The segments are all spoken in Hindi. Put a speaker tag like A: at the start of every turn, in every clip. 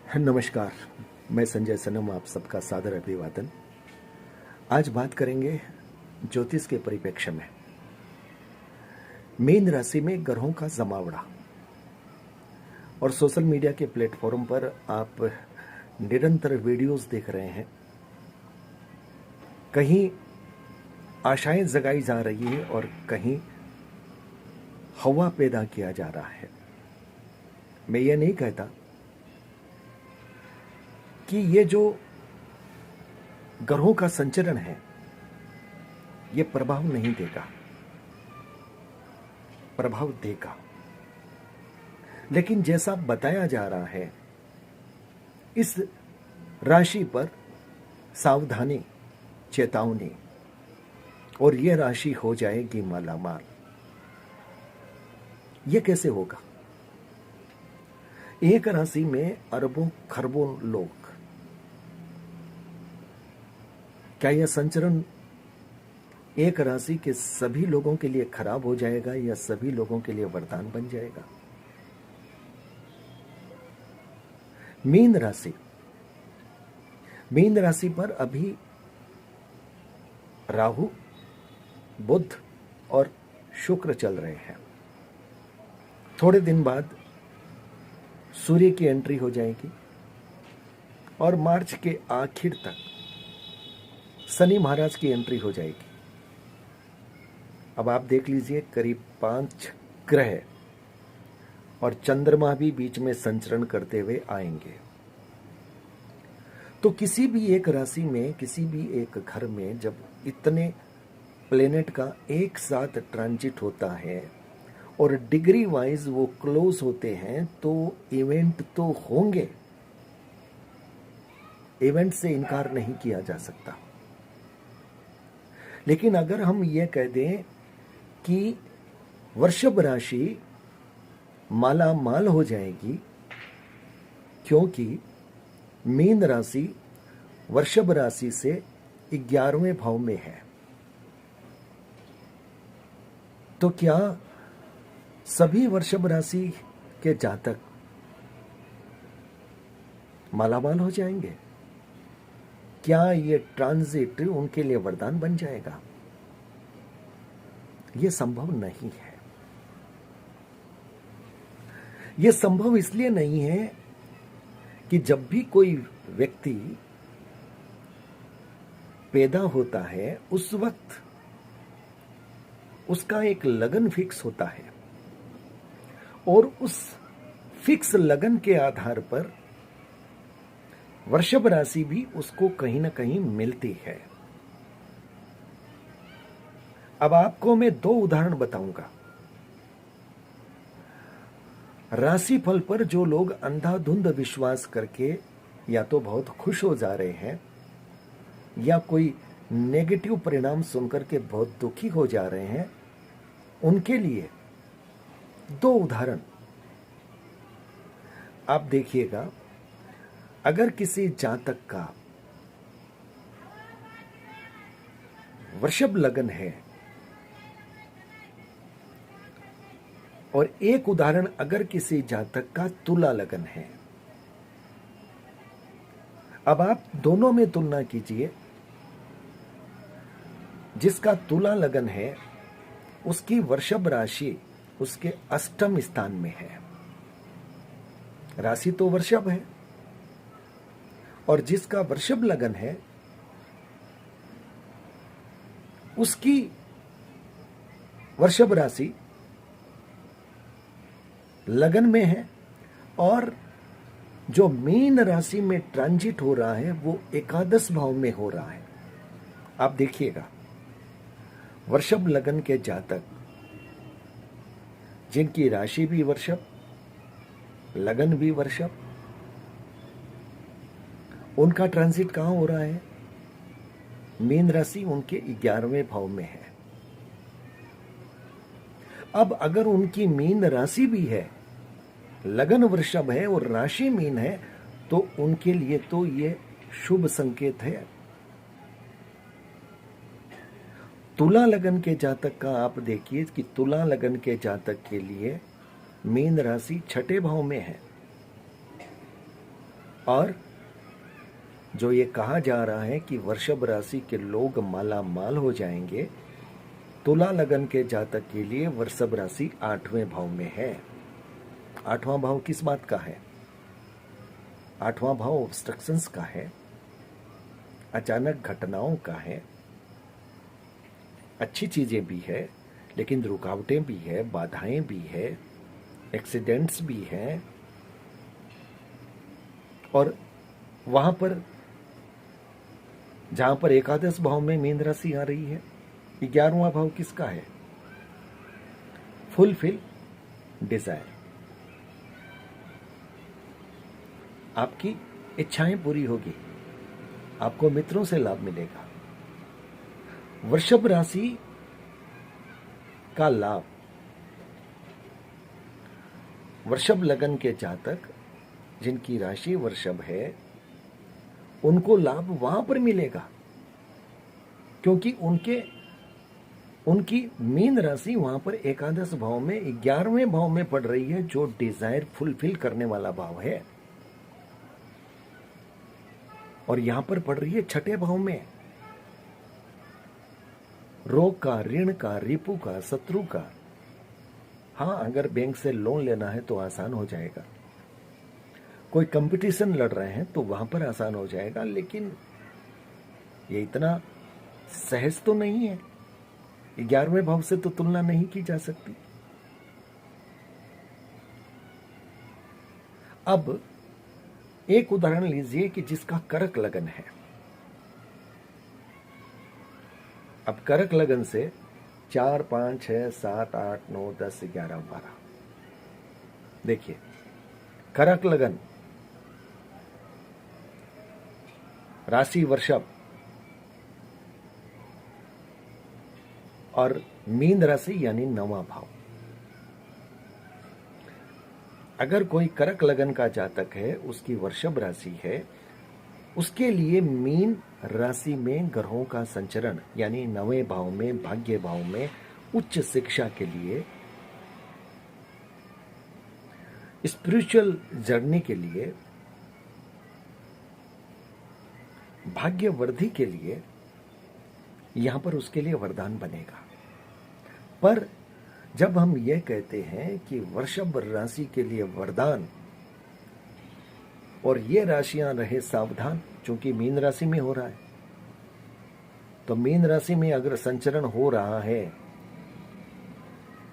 A: नमस्कार। मैं संजय सनम, आप सबका सादर अभिवादन। आज बात करेंगे ज्योतिष के परिप्रेक्ष्य में मीन राशि में ग्रहों का जमावड़ा। और सोशल मीडिया के प्लेटफॉर्म पर आप निरंतर वीडियोस देख रहे हैं। कहीं आशाएं जगाई जा रही है और कहीं हवा पैदा किया जा रहा है। मैं ये नहीं कहता कि ये जो ग्रहों का संचरण है ये प्रभाव नहीं देगा, प्रभाव देगा। लेकिन जैसा बताया जा रहा है, इस राशि पर सावधानी, चेतावनी, और ये राशि हो जाएगी मालामाल। ये कैसे होगा? एक राशि में अरबों खरबों लोग, क्या यह संचरण एक राशि के सभी लोगों के लिए खराब हो जाएगा या सभी लोगों के लिए वरदान बन जाएगा? मीन राशि पर अभी राहु, बुध और शुक्र चल रहे हैं। थोड़े दिन बाद सूर्य की एंट्री हो जाएगी और मार्च के आखिर तक शनि महाराज की एंट्री हो जाएगी। अब आप देख लीजिए, करीब 5 ग्रह और चंद्रमा भी बीच में संचरण करते हुए आएंगे। तो किसी भी एक राशि में, किसी भी एक घर में जब इतने प्लेनेट का एक साथ ट्रांजिट होता है और डिग्री वाइज वो क्लोज होते हैं, तो इवेंट तो होंगे। इवेंट से इनकार नहीं किया जा सकता। लेकिन अगर हम ये कह दें कि वृषभ राशि माला माल हो जाएगी क्योंकि मीन राशि वृषभ राशि से 11वें भाव में है, तो क्या सभी वृषभ राशि के जातक मालामाल हो जाएंगे? क्या ये ट्रांजिट उनके लिए वरदान बन जाएगा? यह संभव नहीं है। यह संभव इसलिए नहीं है कि जब भी कोई व्यक्ति पैदा होता है उस वक्त उसका एक लगन फिक्स होता है और उस फिक्स लगन के आधार पर वृषभ राशि भी उसको कहीं ना कहीं मिलती है। अब आपको मैं 2 उदाहरण बताऊंगा। राशिफल पर जो लोग अंधाधुंध विश्वास करके या तो बहुत खुश हो जा रहे हैं या कोई नेगेटिव परिणाम सुनकर के बहुत दुखी हो जा रहे हैं, उनके लिए 2 उदाहरण आप देखिएगा। अगर किसी जातक का वृषभ लगन है, और एक उदाहरण अगर किसी जातक का तुला लगन है। अब आप दोनों में तुलना कीजिए। जिसका तुला लगन है उसकी वृषभ राशि उसके 8वें स्थान में है। राशि तो वृषभ है, और जिसका वृषभ लगन है उसकी वृषभ राशि लगन में है, और जो मीन राशि में ट्रांजिट हो रहा है वो 11 भाव में हो रहा है। आप देखिएगा, वृषभ लगन के जातक जिनकी राशि भी वृषभ, लगन भी वृषभ, उनका ट्रांजिट कहां हो रहा है? मीन राशि उनके 11वें भाव में है। अब अगर उनकी मीन राशि भी है, लगन वृषभ है और राशि मीन है, तो उनके लिए तो ये शुभ संकेत है। तुला लगन के जातक का आप देखिए कि तुला लगन के जातक के लिए मीन राशि 6ठे भाव में है। और जो ये कहा जा रहा है कि वृषभ राशि के लोग माला माल हो जाएंगे, तुला लगन के जातक के लिए वृषभ राशि 8वें भाव में है। 8वां भाव किस बात का है? 8वां भाव ऑब्स्ट्रक्शंस का है, अचानक घटनाओं का है। अच्छी चीजें भी है लेकिन रुकावटें भी है, बाधाएं भी है, एक्सीडेंट्स भी हैं। और वहां पर जहां पर एकादश भाव में मीन राशि आ रही है, 11वां भाव किसका है? फुलफिल डिजायर, आपकी इच्छाएं पूरी होगी, आपको मित्रों से लाभ मिलेगा। वृषभ राशि का लाभ, वृषभ लगन के जातक जिनकी राशि वृषभ है उनको लाभ वहां पर मिलेगा क्योंकि उनकी मीन राशि वहां पर एकादश भाव में 11वें भाव में पड़ रही है, जो डिजायर फुलफिल करने वाला भाव है। और यहां पर पड़ रही है 6ठे भाव में, रोग का, ऋण का, रिपु का, शत्रु का। हाँ, अगर बैंक से लोन लेना है तो आसान हो जाएगा, कोई कंपटीशन लड़ रहे हैं तो वहां पर आसान हो जाएगा, लेकिन ये इतना सहज तो नहीं है। 11वें भाव से तो तुलना नहीं की जा सकती। अब एक उदाहरण लीजिए कि जिसका कर्क लगन है। अब कर्क लगन से 4, 5, 6, 7, 8, 9, 10, 11, 12, देखिए कर्क लगन, राशि वृषभ और मीन राशि यानी 9वां भाव। अगर कोई कर्क लगन का जातक है, उसकी वृषभ राशि है, उसके लिए मीन राशि में ग्रहों का संचरण यानी 9वें भाव में, भाग्य भाव में उच्च शिक्षा के लिए, स्पिरिचुअल जर्नी के लिए, भाग्य वृद्धि के लिए यहां पर उसके लिए वरदान बनेगा। पर जब हम यह कहते हैं कि वृषभ राशि के लिए वरदान, और ये राशियां रहे सावधान, क्योंकि मीन राशि में हो रहा है, तो मीन राशि में अगर संचरण हो रहा है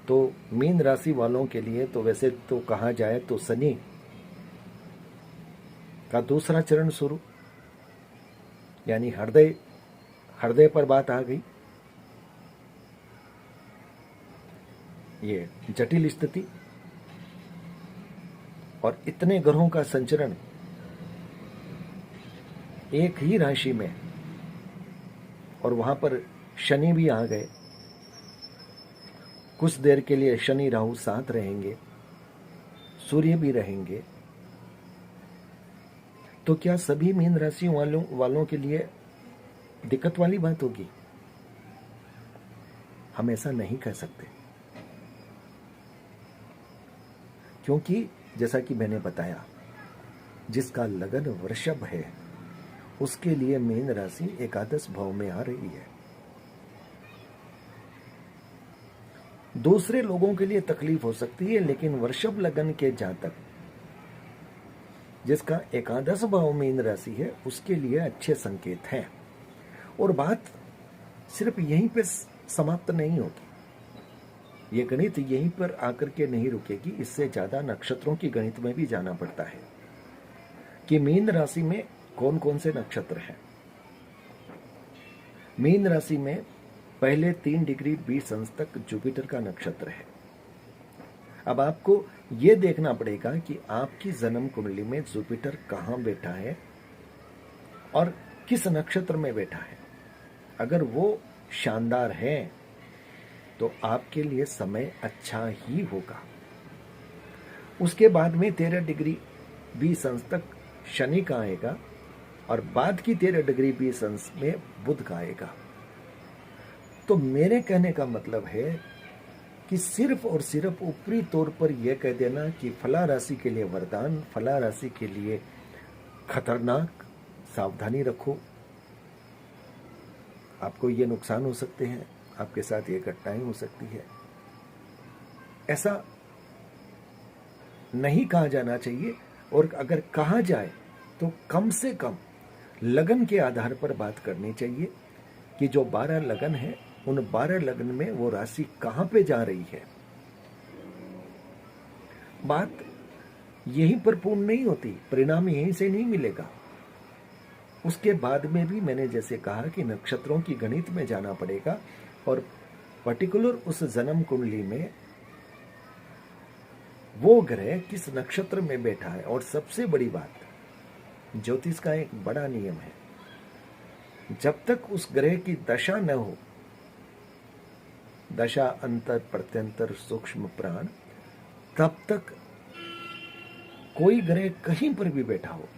A: तो मीन राशि वालों के लिए तो वैसे तो कहा जाए तो शनि का दूसरा चरण शुरू, यानी हृदय पर बात आ गई। ये जटिल स्थिति और इतने ग्रहों का संचरण एक ही राशि में, और वहां पर शनि भी आ गए। कुछ देर के लिए शनि राहु साथ रहेंगे, सूर्य भी रहेंगे। तो क्या सभी मीन राशि वालों के लिए दिक्कत वाली बात होगी? हम ऐसा नहीं कह सकते, क्योंकि जैसा कि मैंने बताया, जिसका लगन वृषभ है उसके लिए मीन राशि एकादश भाव में आ रही है। दूसरे लोगों के लिए तकलीफ हो सकती है, लेकिन वृषभ लगन के जातक जिसका एकादश भाव मीन राशि है उसके लिए अच्छे संकेत हैं। और बात सिर्फ यहीं पे समाप्त नहीं होगी, ये गणित यहीं पर आकर के नहीं रुकेगी। इससे ज्यादा नक्षत्रों की गणित में भी जाना पड़ता है कि मीन राशि में कौन कौन से नक्षत्र हैं। मीन राशि में पहले 3 डिग्री 20 अंश तक जुपिटर का नक्षत्र है। अब आपको यह देखना पड़ेगा कि आपकी जन्म कुंडली में जुपिटर कहां बैठा है और किस नक्षत्र में बैठा है। अगर वो शानदार है तो आपके लिए समय अच्छा ही होगा। उसके बाद में 13 डिग्री 20 अंश तक शनि का आएगा और बाद की 13 डिग्री 20 अंश में बुध का आएगा। तो मेरे कहने का मतलब है कि सिर्फ और सिर्फ ऊपरी तौर पर यह कह देना कि फला राशि के लिए वरदान, फला राशि के लिए खतरनाक, सावधानी रखो, आपको ये नुकसान हो सकते हैं, आपके साथ ये घटनाएं हो सकती है, ऐसा नहीं कहा जाना चाहिए। और अगर कहा जाए तो कम से कम लगन के आधार पर बात करनी चाहिए कि जो 12 लगन है उन 12 लगन में वो राशि कहां पे जा रही है। बात यहीं पर पूर्ण नहीं होती, परिणाम यहीं से नहीं मिलेगा। उसके बाद में भी मैंने जैसे कहा कि नक्षत्रों की गणित में जाना पड़ेगा और पर्टिकुलर उस जन्म कुंडली में वो ग्रह किस नक्षत्र में बैठा है। और सबसे बड़ी बात, ज्योतिष का एक बड़ा नियम है, जब तक उस ग्रह की दशा न हो, दशा अंतर प्रत्यंतर सूक्ष्म प्राण, तब तक कोई ग्रह कहीं पर भी बैठा हो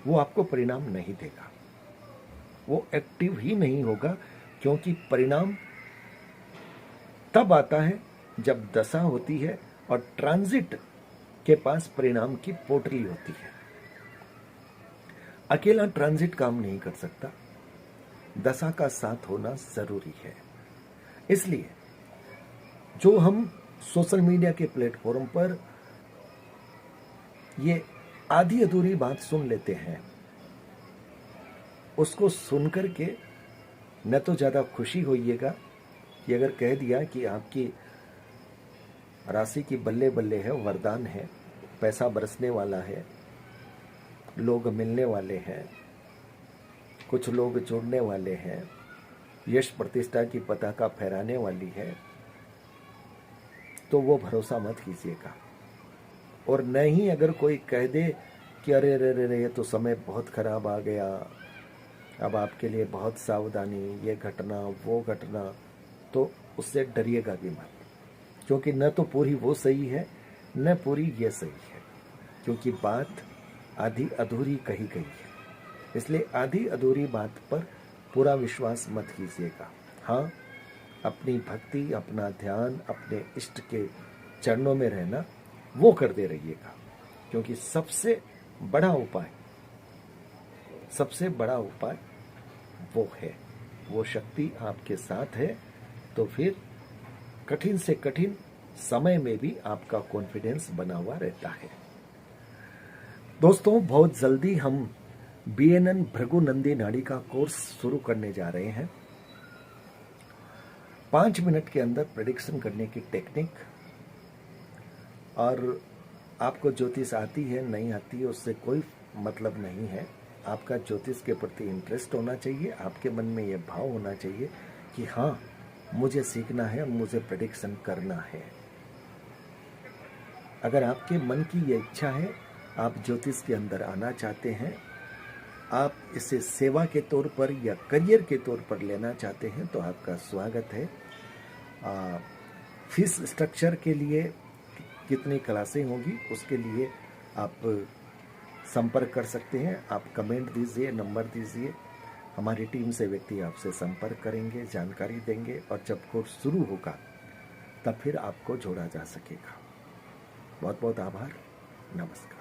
A: वो आपको परिणाम नहीं देगा, वो एक्टिव ही नहीं होगा। क्योंकि परिणाम तब आता है जब दशा होती है और ट्रांजिट के पास परिणाम की पोटली होती है। अकेला ट्रांजिट काम नहीं कर सकता, दशा का साथ होना जरूरी है। इसलिए जो हम सोशल मीडिया के प्लेटफॉर्म पर ये आधी अधूरी बात सुन लेते हैं, उसको सुनकर के न तो ज्यादा खुशी होइएगा कि अगर कह दिया कि आपकी राशि की बल्ले बल्ले है, वरदान है, पैसा बरसने वाला है, लोग मिलने वाले हैं, कुछ लोग जुड़ने वाले हैं, यश प्रतिष्ठा की पताका फहराने वाली है, तो वो भरोसा मत कीजिएगा। और न ही अगर कोई कह दे कि अरे रे रे रे ये तो समय बहुत खराब आ गया, अब आपके लिए बहुत सावधानी, ये घटना वो घटना, तो उससे डरिएगा भी मत। क्योंकि न तो पूरी वो सही है न पूरी ये सही है, क्योंकि बात आधी अधूरी कही गई है। इसलिए आधी अधूरी बात पर पूरा विश्वास मत कीजिएगा। हाँ, अपनी भक्ति, अपना ध्यान, अपने इष्ट के चरणों में रहना वो करते रहिएगा। क्योंकि सबसे बड़ा उपाय वो है, वो शक्ति आपके साथ है। तो फिर कठिन से कठिन समय में भी आपका कॉन्फिडेंस बना हुआ रहता है। दोस्तों, बहुत जल्दी हम BNN भृगुनंदी नाड़ी का कोर्स शुरू करने जा रहे हैं। 5 मिनट के अंदर प्रेडिक्शन करने की टेक्निक, और आपको ज्योतिष आती है नहीं आती है उससे कोई मतलब नहीं है। आपका ज्योतिष के प्रति इंटरेस्ट होना चाहिए, आपके मन में यह भाव होना चाहिए कि हाँ, मुझे सीखना है, मुझे प्रेडिक्शन करना है। अगर आपके मन की यह इच्छा है, आप ज्योतिष के अंदर आना चाहते हैं, आप इसे सेवा के तौर पर या करियर के तौर पर लेना चाहते हैं, तो आपका स्वागत है। फीस स्ट्रक्चर के लिए कितनी क्लासें होंगी उसके लिए आप संपर्क कर सकते हैं। आप कमेंट दीजिए, नंबर दीजिए, हमारी टीम से व्यक्ति आपसे संपर्क करेंगे, जानकारी देंगे, और जब कोर्स शुरू होगा तब फिर आपको जोड़ा जा सकेगा। बहुत बहुत आभार, नमस्कार।